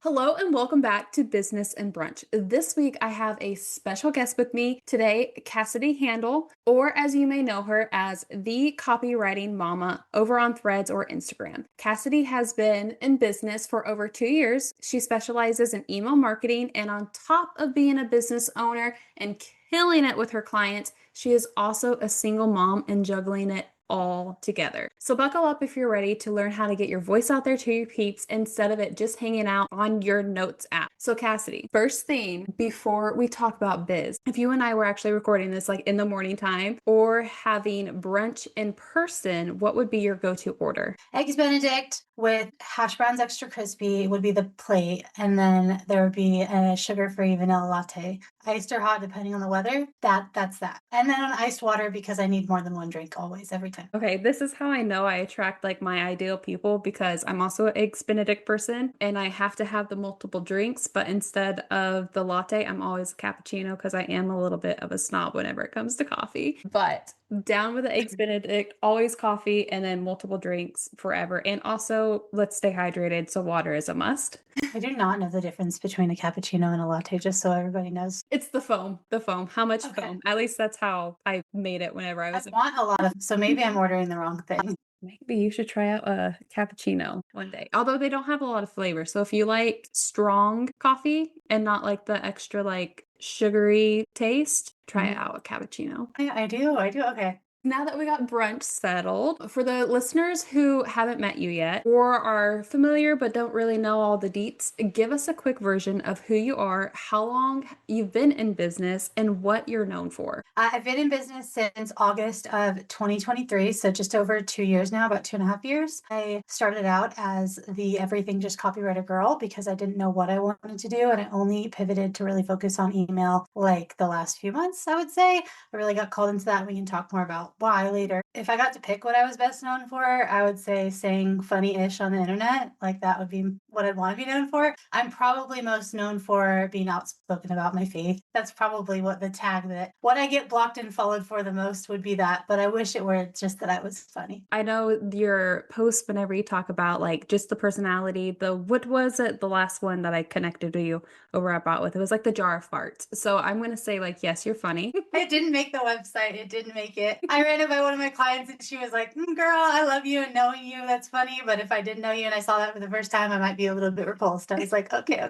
Hello and welcome back to Business and Brunch. This week I have a special guest with me today, Cassidy Handel, or as you may know her as the Copywriting Mama over on Threads or Instagram. Cassidy has been in business for over 2 years. She specializes in email marketing, and on top of being a business owner and killing it with her clients, she is also a single mom and juggling it all together. So buckle up if you're ready to learn how to get your voice out there to your peeps instead of it just hanging out on your notes app. So Cassidy, first thing before we talk about biz, if you and I were actually recording this like in the morning time or having brunch in person, what would be your go-to order? Eggs Benedict with hash browns extra crispy would be the plate, and then there would be a sugar-free vanilla latte, iced or hot depending on the weather. That's that. And then on iced water because I need more than one drink always, every time. Okay, this is how I know I attract like my ideal people because I'm also an eggs Benedict person and I have to have the multiple drinks, but instead of the latte, I'm always a cappuccino because I am a little bit of a snob whenever it comes to coffee. But down with the eggs Benedict, always coffee and then multiple drinks forever. And also, let's stay hydrated, so water is a must. I do not know the difference between a cappuccino and a latte, just so everybody knows. It's the foam, the foam. How much Okay. foam? At least that's how I made it whenever I I was a want a lot of, so maybe I'm ordering the wrong thing. Maybe you should try out a cappuccino one day. Although they don't have a lot of flavor. So if you like strong coffee and not like the extra like sugary taste, try Mhm. out a cappuccino. I do. Okay. Now that we got brunch settled, for the listeners who haven't met you yet or are familiar but don't really know all the deets, give us a quick version of who you are, how long you've been in business, and what you're known for. I've been in business since August of 2023, so just over 2 years now, about 2.5 years. I started out as the everything just copywriter girl because I didn't know what I wanted to do, and I only pivoted to really focus on email like the last few months, I would say. I really got called into that. And we can talk more about why later. If I got to pick what I was best known for, I would say saying funny-ish on the internet. Like that would be what I'd want to be known for. I'm probably most known for being outspoken about my faith. That's probably what I get blocked and followed for the most would be that. But I wish it were just that I was funny. I know your posts whenever you talk about like just the personality, what was it, the last one that I connected to you over at Bot with? It was like the jar of farts. So I'm gonna say like, yes, you're funny. It didn't make the website. It didn't make it. I ran it by one of my clients and she was like, girl, I love you and knowing you, that's funny. But if I didn't know you and I saw that for the first time, I might be a little bit repulsed. I was like, okay.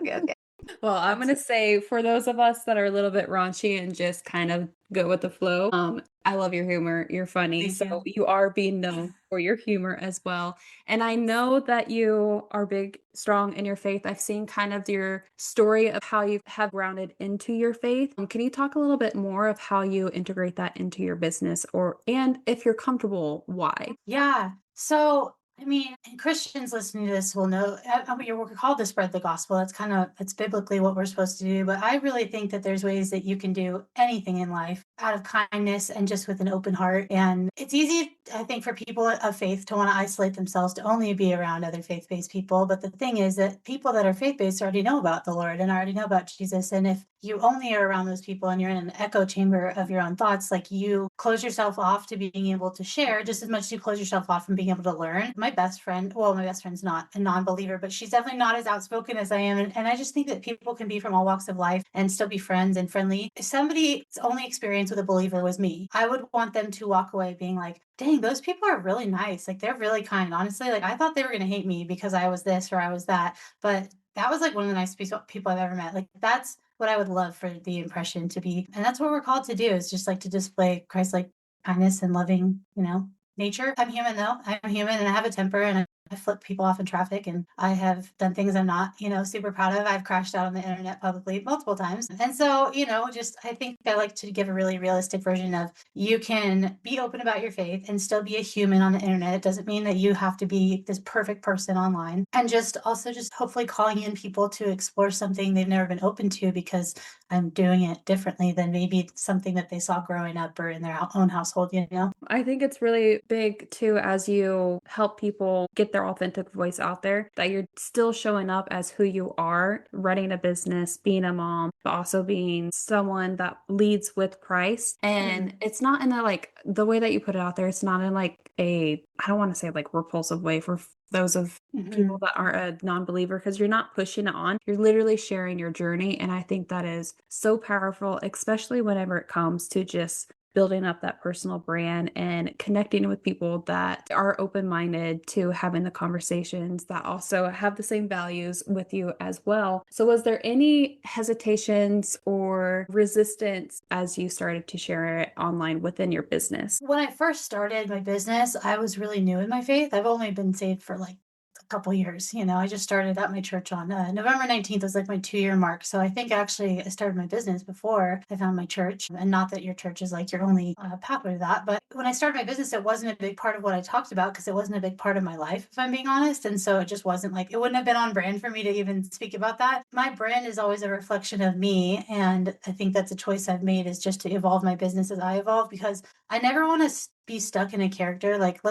Well, I'm That's gonna say for those of us that are a little bit raunchy and just kind of go with the flow, I love your humor. You're funny. Thank So you. you are being known for your humor as well. And I know that you are big, strong in your faith. I've seen kind of your story of how you have grounded into your faith. Can you talk a little bit more of how you integrate that into your business and if you're comfortable, why? Yeah. So, I mean, and Christians listening to this will know we're called to spread the gospel. It's biblically what we're supposed to do. But I really think that there's ways that you can do anything in life out of kindness and just with an open heart. And it's easy, I think, for people of faith to want to isolate themselves to only be around other faith based people. But the thing is that people that are faith based already know about the Lord and already know about Jesus. And if you only are around those people and you're in an echo chamber of your own thoughts, like you close yourself off to being able to share just as much as you close yourself off from being able to learn. My best friend's not a non-believer, but she's definitely not as outspoken as I am. And I just think that people can be from all walks of life and still be friends and friendly. If somebody's only experience with a believer was me, I would want them to walk away being like, dang, those people are really nice. Like they're really kind. Honestly, like I thought they were going to hate me because I was this or I was that. But that was like one of the nicest people I've ever met. Like that's what I would love for the impression to be. And that's what we're called to do is just like to display Christ like kindness and loving, nature. I'm human though. I'm human and I have a temper and I flip people off in traffic and I have done things I'm not, super proud of. I've crashed out on the internet publicly multiple times. And so, just I think I like to give a really realistic version of you can be open about your faith and still be a human on the internet. It doesn't mean that you have to be this perfect person online. And just also just hopefully calling in people to explore something they've never been open to because I'm doing it differently than maybe something that they saw growing up or in their own household. I think it's really big too, as you help people get their authentic voice out there, that you're still showing up as who you are, running a business, being a mom, but also being someone that leads with Christ. And it's not in the way that you put it out there, it's not in like I don't want to say like repulsive way those of people Mhm. that are a non-believer because you're not pushing it on. You're literally sharing your journey. And I think that is so powerful, especially whenever it comes to just building up that personal brand and connecting with people that are open-minded to having the conversations that also have the same values with you as well. So was there any hesitations or resistance as you started to share it online within your business? When I first started my business, I was really new in my faith. I've only been saved for like a couple years. I just started at my church on November 19th was like my 2 year mark. So I think actually I started my business before I found my church. And not that your church is like your only pathway to that. But when I started my business, it wasn't a big part of what I talked about because it wasn't a big part of my life, if I'm being honest. And so it just wasn't like, it wouldn't have been on brand for me to even speak about that. My brand is always a reflection of me. And I think that's a choice I've made is just to evolve my business as I evolve because I never want to be stuck in a character. Like,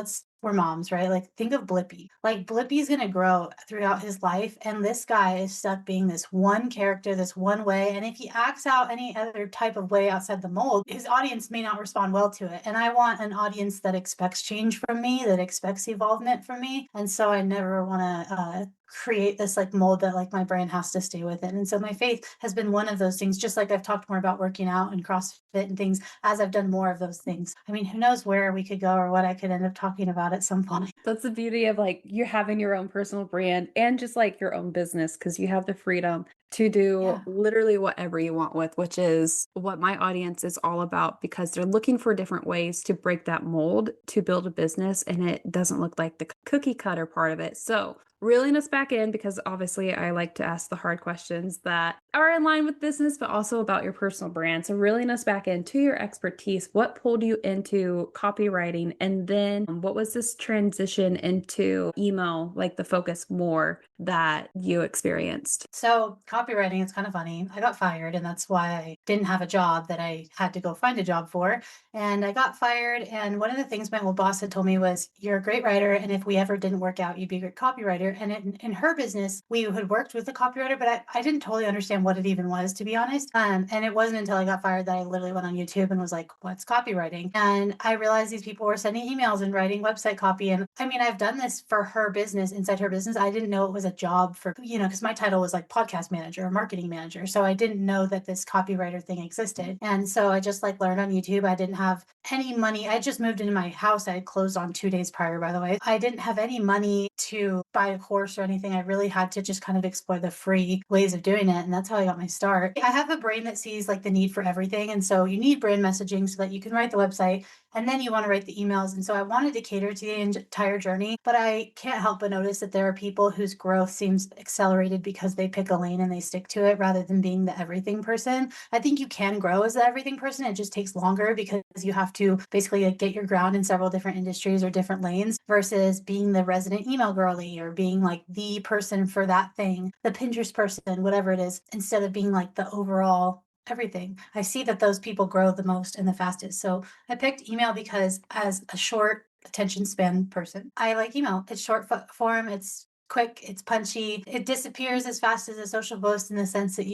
we're moms, right? Like, think of Blippy. Like, Blippy's going to grow throughout his life. And this guy is stuck being this one character, this one way. And if he acts out any other type of way outside the mold, his audience may not respond well to it. And I want an audience that expects change from me, that expects evolvement from me. And so I never want to, create this like mold that like my brand has to stay within. And so my faith has been one of those things, just like I've talked more about working out and CrossFit and things as I've done more of those things. I mean, who knows where we could go or what I could end up talking about at some point. That's the beauty of like you having your own personal brand and just like your own business because you have the freedom to do Yeah. literally whatever you want with, which is what my audience is all about because they're looking for different ways to break that mold to build a business and it doesn't look like the cookie cutter part of it. So, reeling us back in because obviously I like to ask the hard questions that are in line with business, but also about your personal brand. So, reeling us back into your expertise, what pulled you into copywriting? And then what was this transition into email, like the focus more that you experienced? So copywriting, it's kind of funny. I got fired, and that's why I didn't have a job that I had to go find a job for. And I got fired. And one of the things my old boss had told me was, "You're a great writer, and if we ever didn't work out, you'd be a great copywriter." And in her business, we had worked with a copywriter, but I didn't totally understand what it even was, to be honest. And it wasn't until I got fired that I literally went on YouTube and was like, "What's copywriting?" And I realized these people were sending emails and writing website copy. And I mean, I've done this for her business, inside her business. I didn't know it was a job for, because my title was like podcast manager or marketing manager. So I didn't know that this copywriter thing existed. And so I just like learned on YouTube. I didn't have any money. I just moved into my house. I had closed on 2 days prior, by the way. I didn't have any money to buy a course or anything. I really had to just kind of explore the free ways of doing it. And that's how I got my start. I have a brain that sees like the need for everything. And so you need brand messaging so that you can write the website and then you want to write the emails. And so I wanted to cater to the entire journey, but I can't help but notice that there are people whose growth seems accelerated because they pick a lane and they stick to it rather than being the everything person. I think you can grow as the everything person. It just takes longer because you have to basically like get your ground in several different industries or different lanes versus being the resident email girly or being like the person for that thing, the Pinterest person, whatever it is, instead of being like the overall everything. I see that those people grow the most and the fastest. So I picked email because as a short attention span person, I like email. It's short form, it's quick, it's punchy, it disappears as fast as a social post in the sense that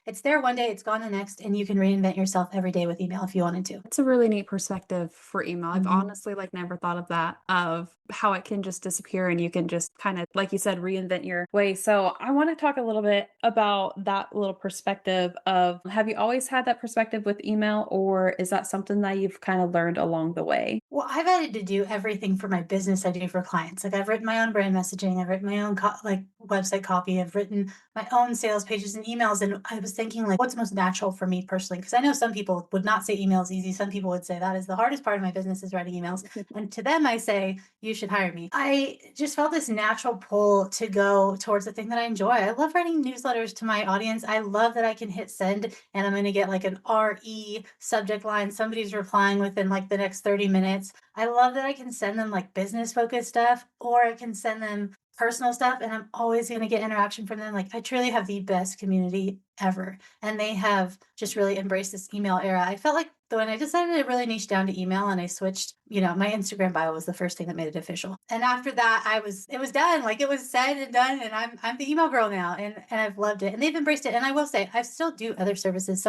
it's there one day, it's gone the next, and you can reinvent yourself every day with email if you wanted to. It's a really neat perspective for email. I've Mhm. honestly like never thought of that, of how it can just disappear and you can just kind of, like you said, reinvent your way. So I want to talk a little bit about that little perspective of have you always had that perspective with email or is that something that you've kind of learned along the way? Well, I've had to do everything for my business I do for clients. Like I've written my own brand messaging, I've written my own like website copy, I've written my own sales pages and emails. And I was thinking like, what's most natural for me personally? Because I know some people would not say email is easy. Some people would say that is the hardest part of my business is writing emails. And to them, I say, you should hire me. I just felt this natural pull to go towards the thing that I enjoy. I love writing newsletters to my audience. I love that I can hit send and I'm going to get like an RE subject line. Somebody's replying within like the next 30 minutes. I love that I can send them like business focused stuff or I can send them personal stuff and I'm always going to get interaction from them. Like I truly have the best community ever. And they have just really embraced this email era. I felt like when I decided to really niche down to email and I switched, my Instagram bio was the first thing that made it official. And after that, it was done. Like it was said and done. And I'm the email girl now. And I've loved it. And they've embraced it. And I will say, I still do other services.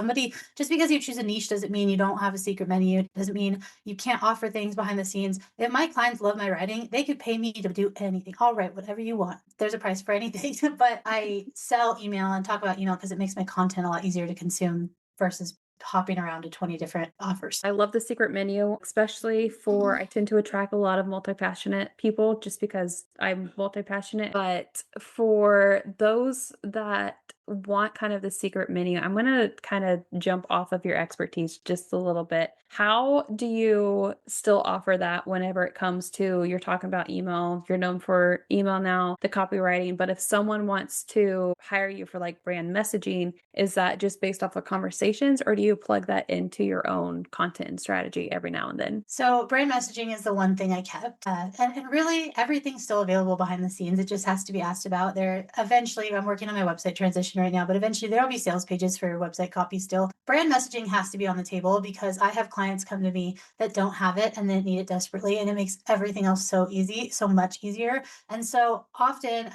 Just because you choose a niche doesn't mean you don't have a secret menu. Doesn't mean you can't offer things behind the scenes. If my clients love my writing, they could pay me to do anything. I'll write whatever you want. There's a price for anything. But I sell email and talk about email because it makes my content a lot easier to consume versus hopping around to 20 different offers. I love the secret menu, especially for I tend to attract a lot of multi-passionate people just because I'm multi-passionate. But for those that want kind of the secret menu, I'm going to kind of jump off of your expertise just a little bit. How do you still offer that whenever it comes to you're talking about email? You're known for email now, the copywriting, but if someone wants to hire you for like brand messaging, is that just based off of conversations or do you plug that into your own content and strategy every now and then? So brand messaging is the one thing I kept, and really everything's still available behind the scenes. It just has to be asked about. There eventually, I'm working on my website transition right now, but eventually there'll be sales pages for your website copy still. Brand messaging has to be on the table because I have clients come to me that don't have it and then need it desperately, and it makes everything else so easy, so much easier. And so often,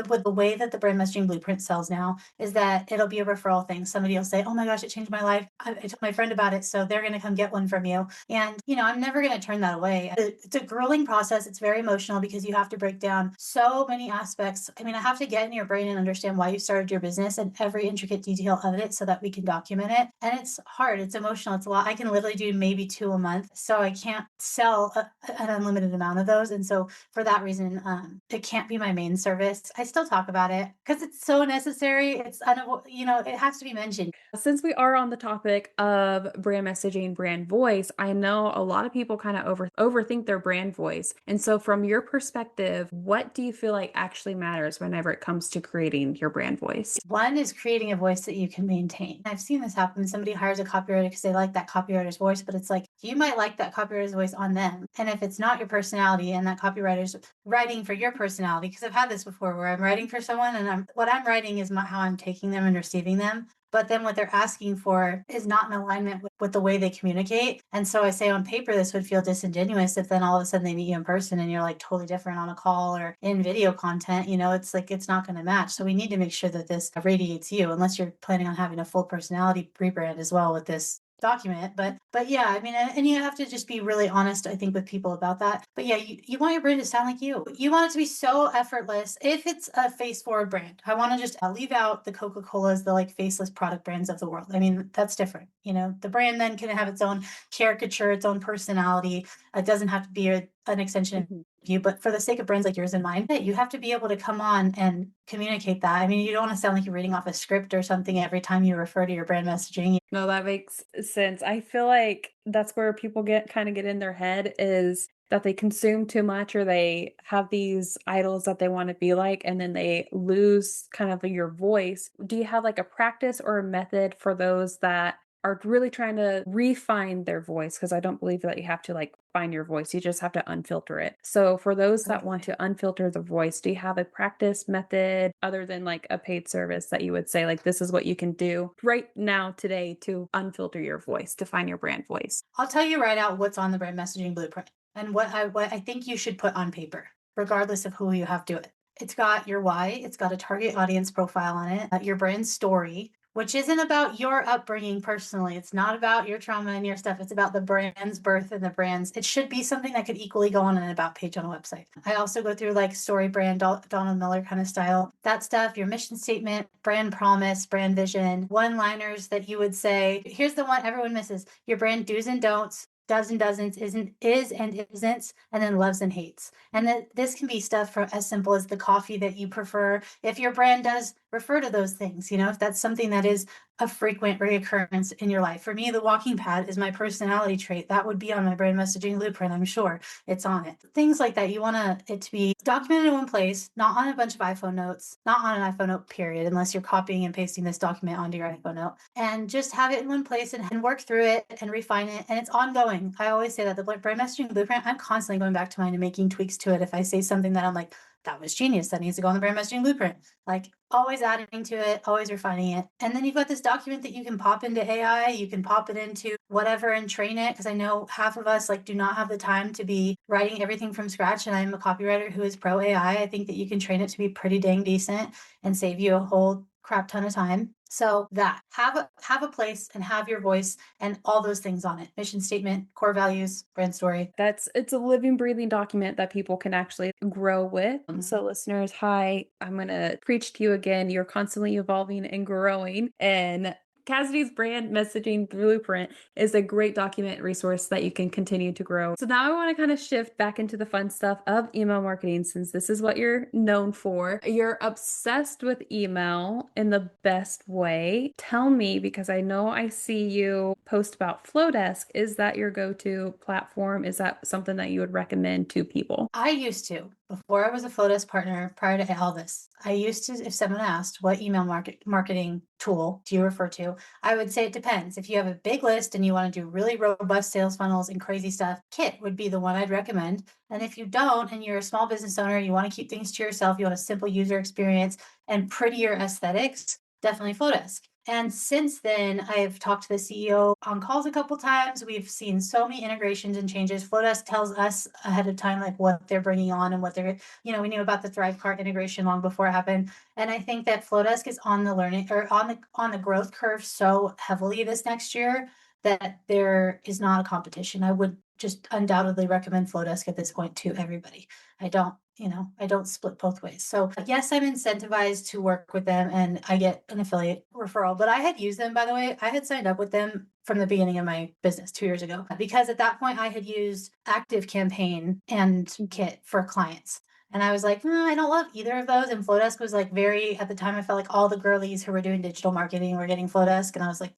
with the way that the brand messaging blueprint sells now is that it'll be a referral thing. Somebody will say, "Oh my gosh, it changed my life. I told my friend about it, so they're going to come get one from you." And, I'm never going to turn that away. It's a grueling process. It's very emotional because you have to break down so many aspects. I mean, I have to get in your brain and understand why you started your business and every intricate detail of it so that we can document it. And it's hard. It's emotional. It's a lot. I can literally do maybe 2 a month. So I can't sell an unlimited amount of those. And so for that reason, it can't be my main service. I still talk about it because it's so necessary. It has to be mentioned. Since we are on the topic of brand messaging, brand voice, I know a lot of people kind of overthink their brand voice. And so from your perspective, what do you feel like actually matters whenever it comes to creating your brand voice? One is creating a voice that you can maintain. I've seen this happen. Somebody hires a copywriter because they like that copywriter's voice, but it's like you might like that copywriter's voice on them. And if it's not your personality and that copywriter's writing for your personality, because I've had this before where I'm writing for someone and what I'm writing is how I'm taking them and receiving them. But then what they're asking for is not in alignment with the way they communicate. And so I say on paper, this would feel disingenuous if then all of a sudden they meet you in person and you're like totally different on a call or in video content. It's like it's not going to match. So we need to make sure that this radiates you, unless you're planning on having a full personality rebrand as well with this document. But yeah, I mean, and you have to just be really honest, I think, with people about that. But yeah, you want your brand to sound like you want it to be so effortless. If it's a face forward brand, I want to just leave out the Coca-Colas, the like faceless product brands of the world. I mean, that's different. The brand then can have its own caricature, its own personality. It doesn't have to be an extension of Mhm. you, but for the sake of brands like yours and mine, you have to be able to come on and communicate that. I mean, you don't want to sound like you're reading off a script or something every time you refer to your brand messaging. No, that makes sense. I feel like that's where people get in their head is that they consume too much or they have these idols that they want to be like, and then they lose kind of your voice. Do you have like a practice or a method for those that are really trying to refine their voice? Because I don't believe that you have to like find your voice. You just have to unfilter it. So for those that want to unfilter the voice, do you have a practice method other than like a paid service that you would say like this is what you can do right now today to unfilter your voice, to find your brand voice? I'll tell you right out what's on the brand messaging blueprint and what I think you should put on paper, regardless of who you have do it. It's got your why, it's got a target audience profile on it, your brand story, which isn't about your upbringing personally. It's not about your trauma and your stuff. It's about the brand's birth and the brand's. It should be something that could equally go on an about page on a website. I also go through like story brand, Donald Miller kind of style. That stuff, your mission statement, brand promise, brand vision, one-liners that you would say. Here's the one everyone misses: your brand do's and don'ts, does and doesn't, is and isn't, and then loves and hates. And this can be stuff from as simple as the coffee that you prefer. If your brand does refer to those things, if that's something that is a frequent reoccurrence in your life. For me, the walking pad is my personality trait. That would be on my brand messaging blueprint. I'm sure it's on it. Things like that. You want it to be documented in one place, not on a bunch of iPhone notes, not on an iPhone note period, unless you're copying and pasting this document onto your iPhone note, and just have it in one place and work through it and refine it. And it's ongoing. I always say that the brand messaging blueprint, I'm constantly going back to mine and making tweaks to it. If I say something that I'm like, that was genius. That needs to go on the brand messaging blueprint. Like always adding to it, always refining it. And then you've got this document that you can pop into AI, you can pop it into whatever and train it. Cause I know half of us like do not have the time to be writing everything from scratch. And I'm a copywriter who is pro AI. I think that you can train it to be pretty dang decent and save you a whole crap ton of time. So that have a place and have your voice and all those things on it. Mission statement, core values, brand story. It's a living, breathing document that people can actually grow with. Mhm. So, listeners, hi, I'm gonna preach to you again. You're constantly evolving and growing, and Cassidy's brand messaging blueprint is a great document resource that you can continue to grow. So now I want to kind of shift back into the fun stuff of email marketing since this is what you're known for. You're obsessed with email in the best way. Tell me, because I know I see you post about Flowdesk. Is that your go-to platform? Is that something that you would recommend to people? I used to, before I was a Flowdesk partner, prior to all this, I used to, if someone asked, what email marketing tool do you refer to? I would say it depends. If you have a big list and you want to do really robust sales funnels and crazy stuff, Kit would be the one I'd recommend. And if you don't, and you're a small business owner, you want to keep things to yourself, you want a simple user experience and prettier aesthetics, definitely Flowdesk. And since then, I've talked to the CEO on calls a couple times. We've seen so many integrations and changes. Flowdesk tells us ahead of time, like what they're bringing on and what they're, we knew about the Thrivecart integration long before it happened. And I think that Flowdesk is on the learning or on the growth curve so heavily this next year that there is not a competition. I would just undoubtedly recommend Flowdesk at this point to everybody. I don't split both ways. So yes, I'm incentivized to work with them and I get an affiliate referral, but I had used them, by the way. I had signed up with them from the beginning of my business 2 years ago because at that point I had used Active Campaign and Kit for clients. And I was like, I don't love either of those. And Flowdesk was like at the time, I felt like all the girlies who were doing digital marketing were getting Flowdesk. And I was like,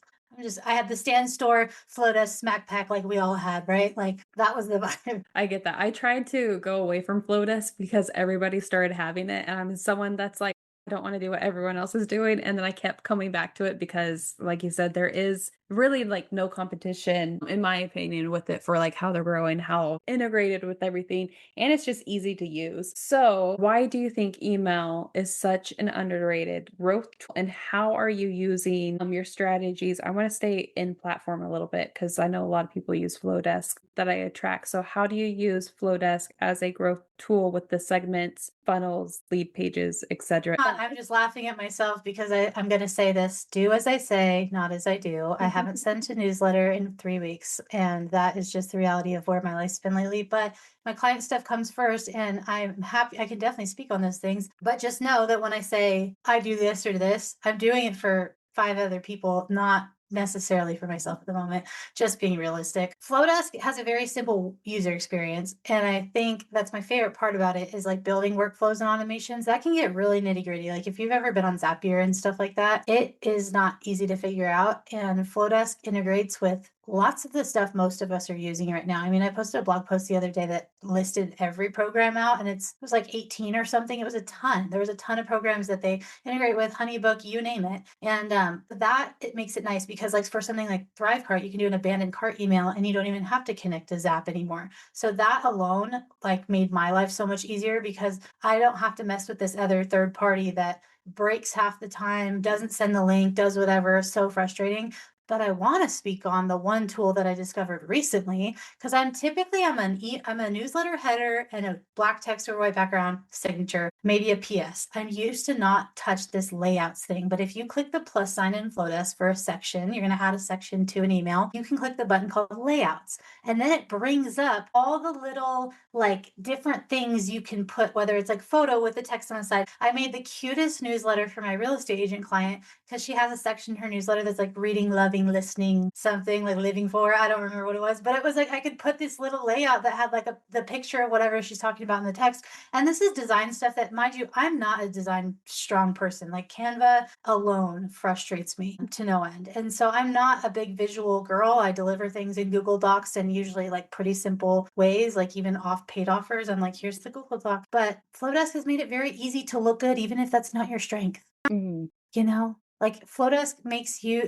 I had the Stand Store Flowdesk Smack Pack like we all had, right? Like that was the vibe. I get that. I tried to go away from Flowdesk because everybody started having it, and I'm someone that's like, I don't want to do what everyone else is doing. And then I kept coming back to it because, like you said, there is really like no competition, in my opinion, with it for like how they're growing, how integrated with everything, and it's just easy to use. So, why do you think email is such an underrated growth tool, and how are you using your strategies? I want to stay in platform a little bit because I know a lot of people use Flowdesk that I attract. So, how do you use Flowdesk as a growth tool with the segments, funnels, lead pages, etc.? I'm just laughing at myself because I'm going to say this: do as I say, not as I do. I haven't sent a newsletter in 3 weeks, and that is just the reality of where my life's been lately. But my client stuff comes first, and I'm happy. I can definitely speak on those things, but just know that when I say I do this or this, I'm doing it for 5 other people, not necessarily for myself at the moment, just being realistic. Flowdesk has a very simple user experience. And I think that's my favorite part about it is like building workflows and automations. That can get really nitty gritty. Like if you've ever been on Zapier and stuff like that, it is not easy to figure out. And Flowdesk integrates with lots of the stuff most of us are using right now. I mean, I posted a blog post the other day that listed every program out and it was like 18 or something. It was a ton. There was a ton of programs that they integrate with, Honeybook, you name it. And that it makes it nice because like for something like Thrivecart, you can do an abandoned cart email and you don't even have to connect to Zap anymore. So that alone like made my life so much easier because I don't have to mess with this other third party that breaks half the time, doesn't send the link, does whatever. So frustrating. But I want to speak on the one tool that I discovered recently because I'm a newsletter header and a black text or white background signature, maybe a PS. I'm used to not touch this layouts thing, but if you click the plus sign in Flowdesk for a section, you're going to add a section to an email. You can click the button called layouts, and then it brings up all the little like different things you can put, whether it's like photo with the text on the side. I made the cutest newsletter for my real estate agent client because she has a section in her newsletter that's like reading, loving, listening, something like living for. I don't remember what it was, but it was like I could put this little layout that had like the picture of whatever she's talking about in the text. And this is design stuff that, mind you, I'm not a design strong person. Like Canva alone frustrates me to no end. And so I'm not a big visual girl. I deliver things in Google Docs and usually like pretty simple ways, like even off paid offers. I'm like, here's the Google Doc. But Flowdesk has made it very easy to look good, even if that's not your strength. Mhm. You know, like Flowdesk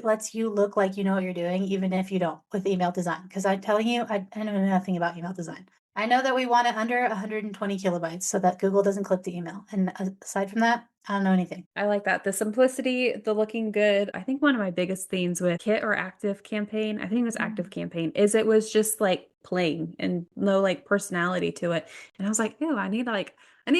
lets you look like you know what you're doing, even if you don't with email design. Because I'm telling you, I know nothing about email design. I know that we want it under 120 kilobytes so that Google doesn't click the email. And aside from that, I don't know anything. I like that. The simplicity, the looking good. I think one of my biggest themes with Kit or Active Campaign, I think it was Active Mm. Campaign, is it was just like plain and no like personality to it. And I was like, ew, I need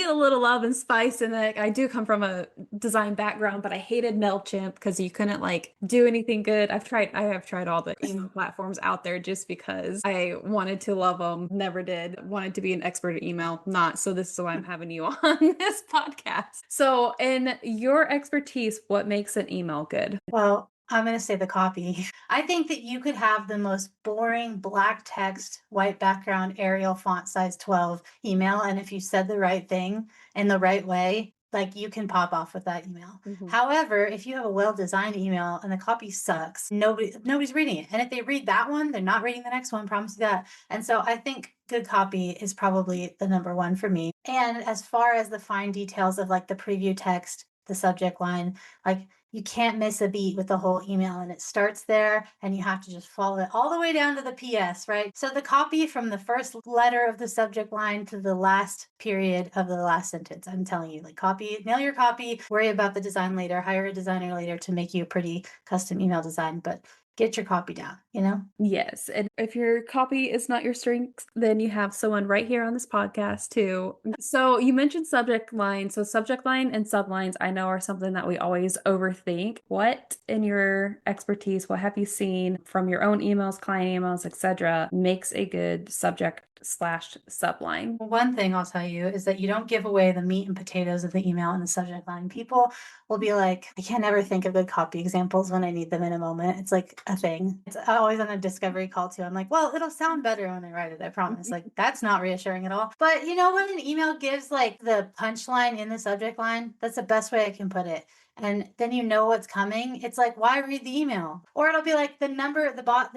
a little love and spice. And like I do come from a design background, but I hated MailChimp because you couldn't like do anything good. I have tried all the email platforms out there just because I wanted to love them, never did. Wanted to be an expert at email, not. So this is why I'm having you on this podcast. So in your expertise, what makes an email good? Well, I'm going to say the copy. I think that you could have the most boring black text, white background, Arial font size 12 email. And if you said the right thing in the right way, like you can pop off with that email. Mhm. However, if you have a well-designed email and the copy sucks, nobody's reading it. And if they read that one, they're not reading the next one, promise you that. And so I think good copy is probably the number one for me. And as far as the fine details of like the preview text, the subject line, like you can't miss a beat with the whole email, and it starts there and you have to just follow it all the way down to the PS, right? So the copy from the first letter of the subject line to the last period of the last sentence. I'm telling you, like copy, nail your copy, worry about the design later, hire a designer later to make you a pretty custom email design, but get your copy down, you know? Yes. And if your copy is not your strength, then you have someone right here on this podcast too. So you mentioned subject line. So subject line and sublines I know are something that we always overthink. What in your expertise, what have you seen from your own emails, client emails, etc., makes a good subject slash subline? One thing I'll tell you is that you don't give away the meat and potatoes of the email in the subject line. People will be like, I can't ever think of good copy examples when I need them in a moment. It's like a thing. It's always on a discovery call too. I'm like, well, it'll sound better when I write it, I promise. Like, that's not reassuring at all. But you know, when an email gives like the punchline in the subject line, that's the best way I can put it. And then you know what's coming. It's like, why read the email? Or it'll be like the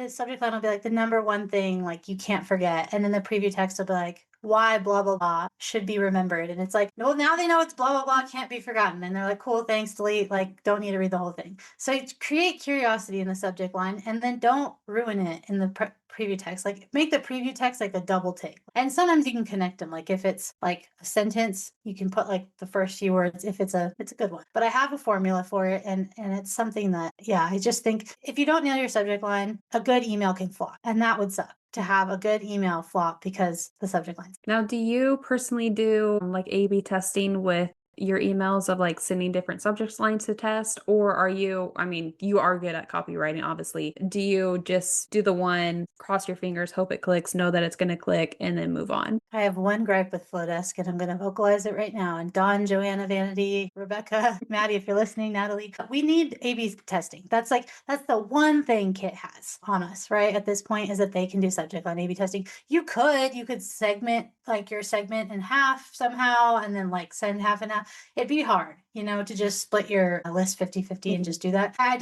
subject line will be like the number one thing, like you can't forget. And then the preview text will be like, why blah blah blah should be remembered. And it's like, well, now they know it's blah blah blah can't be forgotten. And they're like, cool, thanks, delete, like don't need to read the whole thing. So create curiosity in the subject line and then don't ruin it in the preview text. Like make the preview text like a double take. And sometimes you can connect them. Like if it's like a sentence, you can put like the first few words if it's a good one. But I have a formula for it, and it's something that, yeah, I just think if you don't nail your subject line, a good email can flop. And that would suck to have a good email flop because the subject lines. Now, do you personally do like A/B testing with your emails of like sending different subject lines to test? Or are you, I mean, you are good at copywriting, obviously. Do you just do the one, cross your fingers, hope it clicks, know that it's going to click, and then move on? I have one gripe with Flowdesk, and I'm going to vocalize it right now. And Dawn, Joanna, Vanity, Rebecca, Maddie, if you're listening, Natalie, we need A/B testing. That's the one thing Kit has on us, right? At this point, is that they can do subject line A/B testing. You could segment like your segment in half somehow, and then like send half and half. It'd be hard, to just split your list 50-50 and just do that. And I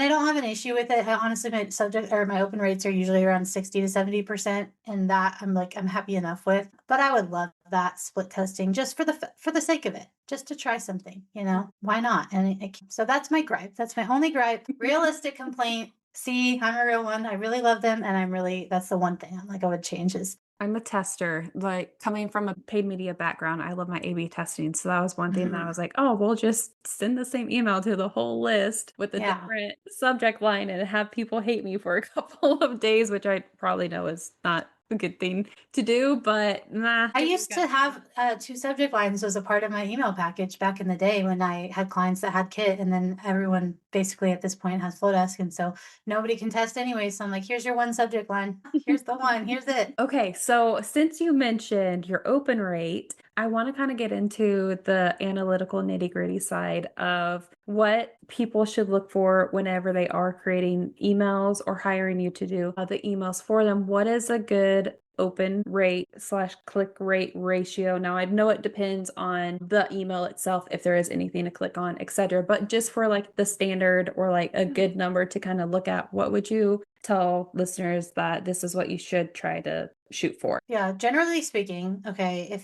don't have an issue with it. Honestly, my subject or my open rates are usually around 60 to 70%. And that I'm happy enough with, but I would love that split testing just for the sake of it, just to try something, why not? And so that's my gripe. That's my only gripe. Realistic complaint. See, I'm a real one. I really love them. And that's the one thing I'm like, I would change is I'm a tester. Like coming from a paid media background, I love my A/B testing. So that was one thing that I was like, oh, we'll just send the same email to the whole list with a yeah. different subject line and have people hate me for a couple of days, which I probably know is not a good thing to do, but nah. I used to have two subject lines as a part of my email package back in the day when I had clients that had Kit, and then everyone basically at this point has Flowdesk, and so nobody can test anyway. So I'm like, here's your one subject line. Here's the one. Here's it. Okay, so since you mentioned your open rate, I want to kind of get into the analytical nitty-gritty side of what people should look for whenever they are creating emails or hiring you to do the emails for them. What is a good open rate slash click rate ratio? Now, I know it depends on the email itself, if there is anything to click on, etc. But just for like the standard or like a good number to kind of look at, what would you tell listeners that this is what you should try to shoot for? Yeah, generally speaking, okay,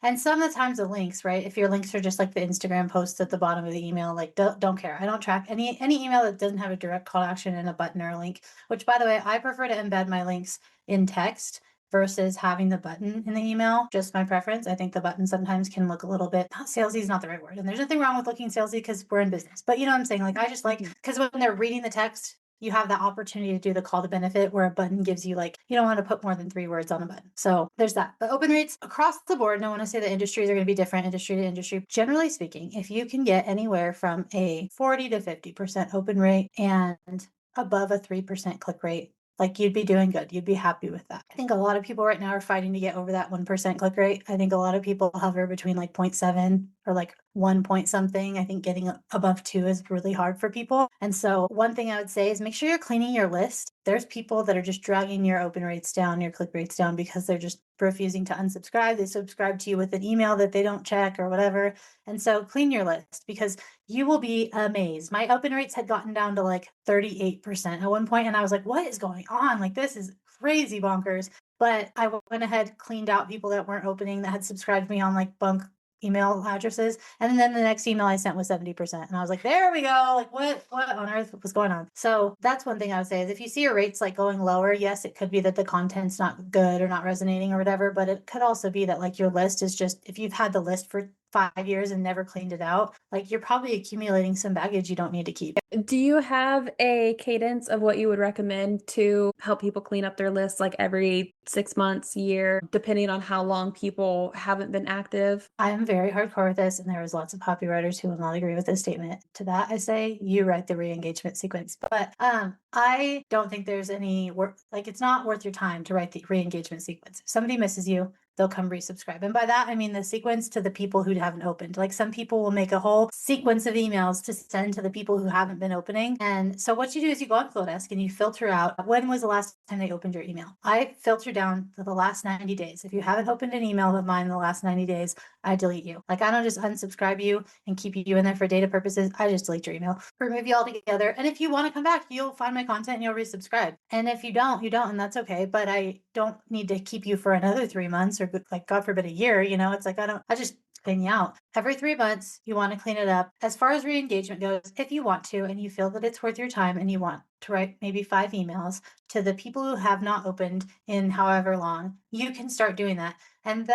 and some of the times the links, right? If your links are just like the Instagram post at the bottom of the email, like don't care. I don't track any email that doesn't have a direct call to action and a button or a link, which by the way, I prefer to embed my links in text versus having the button in the email. Just my preference. I think the button sometimes can look a little bit, not salesy is not the right word. And there's nothing wrong with looking salesy because we're in business. But you know what I'm saying? Like I just like, Mhm. because when they're reading the text, you have the opportunity to do the call to benefit where a button gives you like, you don't want to put more than 3 words on a button. So there's that. But open rates across the board, and I want to say the industries are going to be different industry to industry. Generally speaking, if you can get anywhere from a 40 to 50% open rate and above a 3% click rate, like you'd be doing good. You'd be happy with that. I think a lot of people right now are fighting to get over that 1% click rate. I think a lot of people hover between like 0.7 or like 1 point something. I think getting above 2 is really hard for people. And so one thing I would say is make sure you're cleaning your list. There's people that are just dragging your open rates down, your click rates down because they're just refusing to unsubscribe. They subscribe to you with an email that they don't check or whatever. And so clean your list because you will be amazed. My open rates had gotten down to like 38% at one point, and I was like, what is going on? Like, this is crazy bonkers. But I went ahead, cleaned out people that weren't opening that had subscribed to me on like bunk email addresses. And then the next email I sent was 70%. And I was like, there we go. Like what on earth was going on? So that's one thing I would say is if you see your rates like going lower, yes, it could be that the content's not good or not resonating or whatever, but it could also be that like your list is just, if you've had the list for 5 years and never cleaned it out, like you're probably accumulating some baggage you don't need to keep. Do you have a cadence of what you would recommend to help people clean up their lists, like every 6 months, year, depending on how long people haven't been active? I am very hardcore with this, and there is lots of copywriters who will not agree with this statement. To that, I say you write the re-engagement sequence. But I don't think there's any work, like it's not worth your time to write the re-engagement sequence. If somebody misses you, they'll come resubscribe. And by that, I mean the sequence to the people who haven't opened. Like some people will make a whole sequence of emails to send to the people who haven't been opening. And so what you do is you go on Flowdesk and you filter out when was the last time they opened your email. I filter down to the last 90 days. If you haven't opened an email of mine in the last 90 days, I delete you. Like I don't just unsubscribe you and keep you in there for data purposes. I just delete your email, remove you altogether. And if you want to come back, you'll find my content and you'll resubscribe. And if you don't, you don't, and that's okay. But I don't need to keep you for another 3 months or like God forbid a year. You know, it's like I just clean you out. Every 3 months, you want to clean it up. As far as re-engagement goes, if you want to and you feel that it's worth your time and you want to write maybe 5 emails to the people who have not opened in however long, you can start doing that. And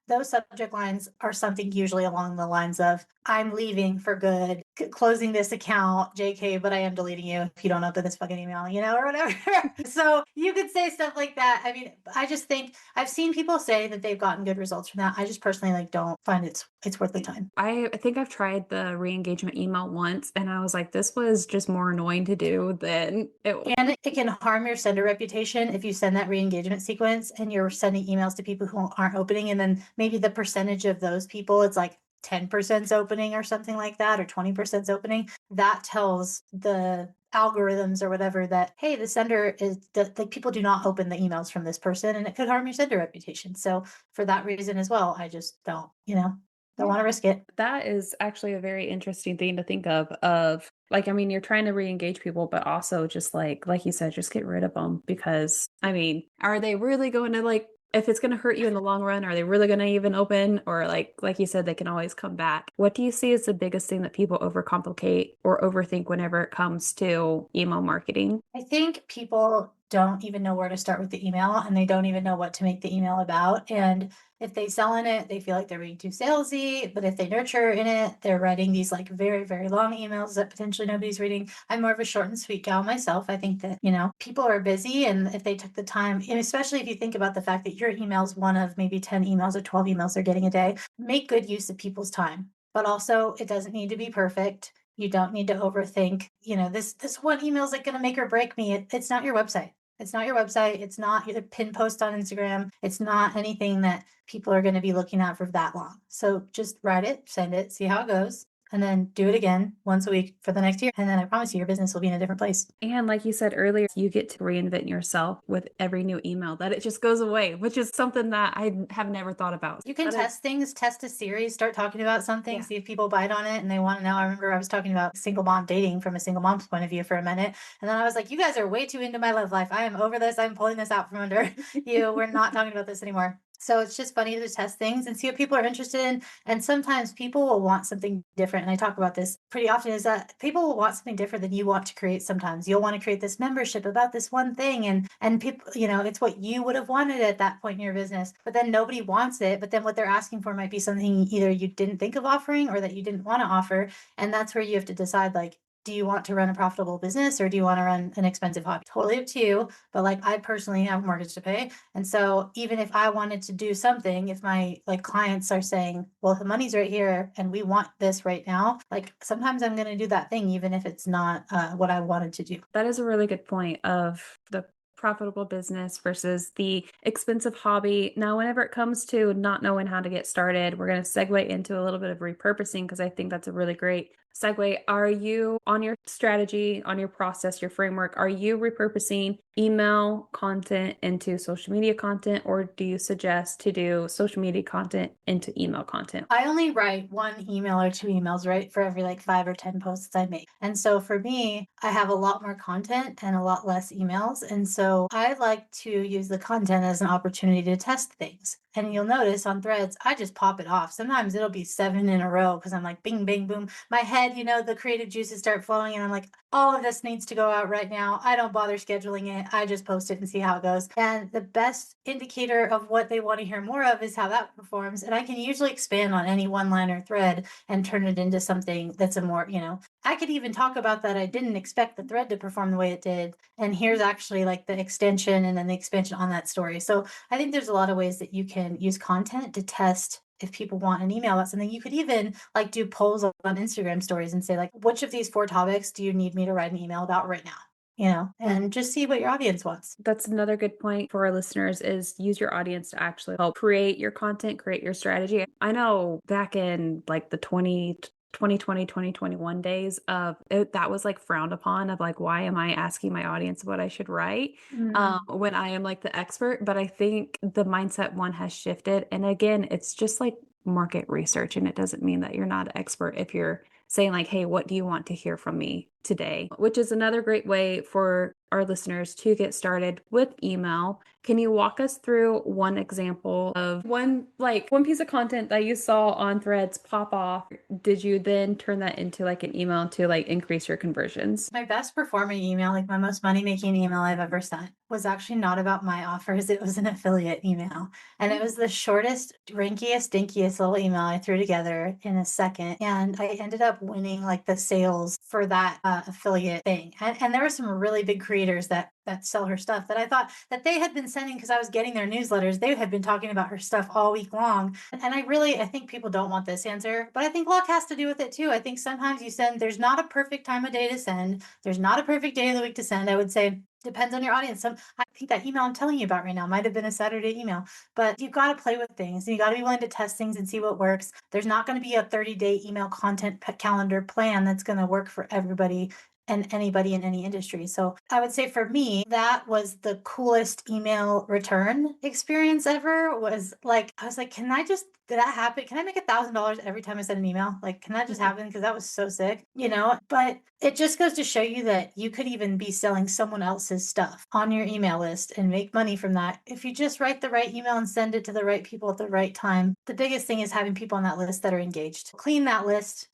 those subject lines are something usually along the lines of, I'm leaving for good, closing this account, JK, but I am deleting you if you don't open this fucking email, you know, or whatever. So you could say stuff like that. I mean, I just think I've seen people say that they've gotten good results from that. I just personally like don't find it's worth the time. I think I've tried the re-engagement email once and I was like, this was just more annoying to do than it was. And it can harm your sender reputation if you send that re-engagement sequence and you're sending emails to people who aren't opening. And then maybe the percentage of those people, it's like 10% opening or something like that, or 20% opening. That tells the algorithms or whatever that, hey, the sender is like people do not open the emails from this person and it could harm your sender reputation. So for that reason as well, I just don't, don't want to risk it. That is actually a very interesting thing to think of like, I mean, you're trying to re-engage people, but also just like you said, just get rid of them because, I mean, are they really going to like, if it's going to hurt you in the long run, are they really going to even open? Or like you said, they can always come back. What do you see as the biggest thing that people overcomplicate or overthink whenever it comes to email marketing? I think people don't even know where to start with the email and they don't even know what to make the email about. And if they sell in it, they feel like they're being too salesy. But if they nurture in it, they're writing these like very, very long emails that potentially nobody's reading. I'm more of a short and sweet gal myself. I think that, people are busy. And if they took the time, and especially if you think about the fact that your email is one of maybe 10 emails or 12 emails they're getting a day, make good use of people's time. But also, it doesn't need to be perfect. You don't need to overthink, this one email is like going to make or break me. It's not your website. It's not your website. It's not your pin post on Instagram. It's not anything that people are going to be looking at for that long. So just write it, send it, see how it goes, and then do it again once a week for the next year. And then I promise you, your business will be in a different place. And like you said earlier, you get to reinvent yourself with every new email, that it just goes away, which is something that I have never thought about. You can But test things, test a series, start talking about something, yeah. see if people bite on it and they want to know. I remember I was talking about single mom dating from a single mom's point of view for a minute. And then I was like, you guys are way too into my love life. I am over this. I'm pulling this out from under you. We're not talking about this anymore. So it's just funny to test things and see what people are interested in. And sometimes people will want something different. And I talk about this pretty often is that people will want something different than you want to create sometimes. You'll want to create this membership about this one thing and people, it's what you would have wanted at that point in your business. But then nobody wants it. But then what they're asking for might be something either you didn't think of offering or that you didn't want to offer. And that's where you have to decide like, do you want to run a profitable business or do you want to run an expensive hobby? Totally up to you. But like I personally have a mortgage to pay. And so even if I wanted to do something, if my like clients are saying, well, the money's right here and we want this right now, like sometimes I'm going to do that thing, even if it's not what I wanted to do. That is a really good point of the profitable business versus the expensive hobby. Now, whenever it comes to not knowing how to get started, we're going to segue into a little bit of repurposing because I think that's a really great segue. Are you on your strategy, on your process, your framework, are you repurposing email content into social media content, or do you suggest to do social media content into email content? I only write one email or two emails, right, for every like 5 or 10 posts I make. And so for me, I have a lot more content and a lot less emails. And so I like to use the content as an opportunity to test things. And you'll notice on threads, I just pop it off. Sometimes it'll be 7 in a row because I'm like, bing, bing, boom. My head, the creative juices start flowing. And I'm like, all of this needs to go out right now. I don't bother scheduling it. I just post it and see how it goes. And the best indicator of what they want to hear more of is how that performs. And I can usually expand on any one liner thread and turn it into something that's a more, I could even talk about that. I didn't expect the thread to perform the way it did. And here's actually like the extension and then the expansion on that story. So I think there's a lot of ways that you can use content to test if people want an email about something. You could even like do polls on Instagram stories and say like, which of these 4 topics do you need me to write an email about right now? And just see what your audience wants. That's another good point for our listeners is use your audience to actually help create your content, create your strategy. I know back in like the 2020, 2021 days of it, that was like frowned upon of like, why am I asking my audience what I should write when I am like the expert? But I think the mindset one has shifted. And again, it's just like market research. And it doesn't mean that you're not an expert if you're saying like, hey, what do you want to hear from me today? Which is another great way for our listeners to get started with email. Can you walk us through one example of one piece of content that you saw on threads pop off? Did you then turn that into like an email to like increase your conversions? My best performing email, like my most money making email I've ever sent, was actually not about my offers. It was an affiliate email. And it was the shortest, rinkiest, dinkiest little email I threw together in a second. And I ended up winning like the sales for that affiliate thing. And there were some really big creators that sell her stuff that I thought that they had been sending because I was getting their newsletters. They had been talking about her stuff all week long. And I think people don't want this answer, but I think luck has to do with it too. I think sometimes there's not a perfect time of day to send. There's not a perfect day of the week to send. I would say depends on your audience. I think that email I'm telling you about right now might have been a Saturday email, but you've got to play with things and you got to be willing to test things and see what works. There's not going to be a 30-day email content calendar plan that's going to work for everybody and anybody in any industry. So I would say for me, that was the coolest email return experience ever. Was like, I was like, did that happen? Can I make $1,000 every time I send an email? Like, can that just happen? Because that was so sick, But it just goes to show you that you could even be selling someone else's stuff on your email list and make money from that. If you just write the right email and send it to the right people at the right time, the biggest thing is having people on that list that are engaged. Clean that list,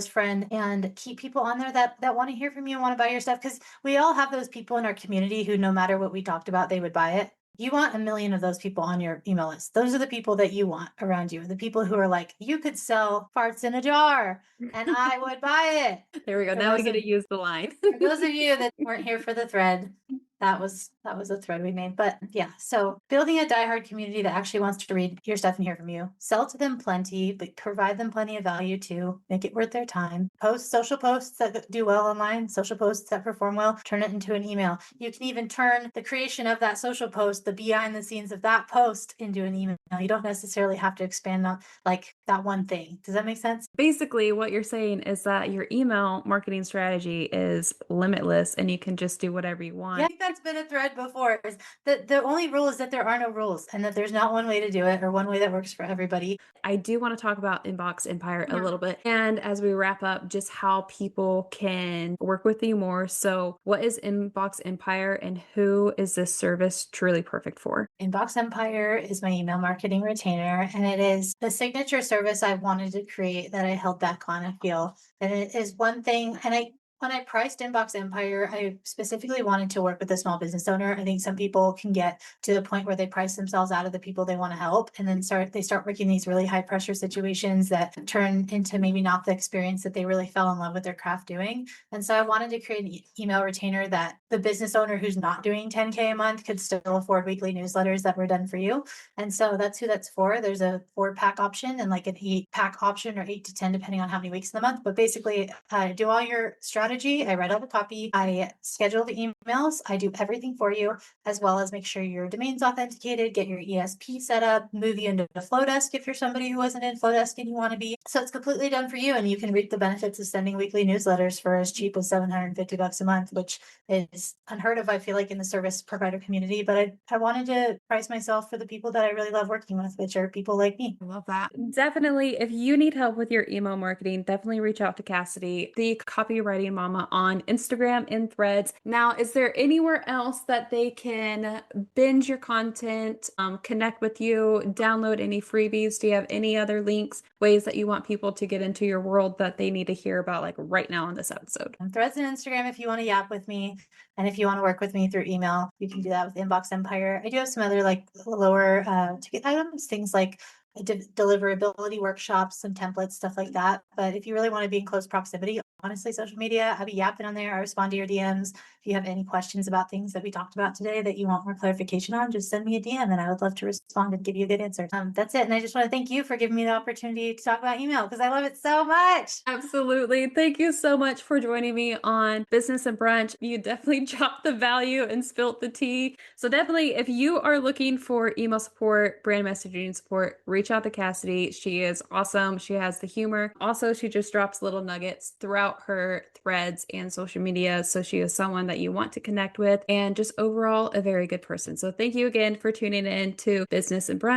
friend, and keep people on there that want to hear from you and want to buy your stuff. Because we all have those people in our community who, no matter what we talked about, they would buy it. You want 1 million of those people on your email list. Those are the people that you want around you. The people who are like, you could sell farts in a jar and I would buy it. There we go. Now we get to use the line. For those of you that weren't here for the thread, that was a thread we made. But yeah, so building a diehard community that actually wants to read your stuff and hear from you. Sell to them plenty, but provide them plenty of value too. Make it worth their time. Post social posts that do well online, social posts that perform well, turn it into an email. You can even turn the creation of that social post, the behind the scenes of that post, into an email. You don't necessarily have to expand on like that one thing. Does that make sense? Basically, what you're saying is that your email marketing strategy is limitless and you can just do whatever you want. Yeah, that's been a thread before is that the only rule is that there are no rules and that there's not one way to do it or one way that works for everybody. I do want to talk about Inbox Empire a Mhm. little bit. And as we wrap up, just how people can work with you more. So, what is Inbox Empire and who is this service truly perfect for? Inbox Empire is my email marketing retainer, and it is the signature service I wanted to create that I held back on, I feel. And it is one thing, and when I priced Inbox Empire, I specifically wanted to work with a small business owner. I think some people can get to the point where they price themselves out of the people they want to help and then start working these really high pressure situations that turn into maybe not the experience that they really fell in love with their craft doing. And so I wanted to create an email retainer that the business owner who's not doing 10K a month could still afford weekly newsletters that were done for you. And so that's who that's for. There's a 4 pack option and like an 8 pack option or 8 to 10, depending on how many weeks in the month. But basically, I do all your strategy. I write all the copy. I schedule the emails. I do everything for you, as well as make sure your domain's authenticated, get your ESP set up, move you into Flowdesk if you're somebody who wasn't in Flowdesk and you want to be. So it's completely done for you. And you can reap the benefits of sending weekly newsletters for as cheap as $750 a month, which is unheard of, I feel like, in the service provider community. But I wanted to price myself for the people that I really love working with, which are people like me. I love that. Definitely, if you need help with your email marketing, definitely reach out to Cassidy, the copywriting mama on Instagram and Threads. Now, is there anywhere else that they can binge your content, connect with you, download any freebies? Do you have any other links, ways that you want people to get into your world that they need to hear about, like right now in this episode? Threads and Instagram if you want to yap with me. And if you want to work with me through email, you can do that with Inbox Empire. I do have some other like lower ticket items, things like deliverability workshops, some templates, stuff like that. But if you really want to be in close proximity, honestly, social media, I'll be yapping on there. I respond to your DMs. If you have any questions about things that we talked about today that you want more clarification on, just send me a DM and I would love to respond and give you a good answer. That's it. And I just want to thank you for giving me the opportunity to talk about email because I love it so much. Absolutely. Thank you so much for joining me on Business and Brunch. You definitely dropped the value and spilt the tea. So, definitely, if you are looking for email support, brand messaging support, reach out to Cassidy. She is awesome. She has the humor. Also, she just drops little nuggets throughout her threads and social media. So, she is someone that you want to connect with and just overall a very good person. So, thank you again for tuning in to Business and Brunch.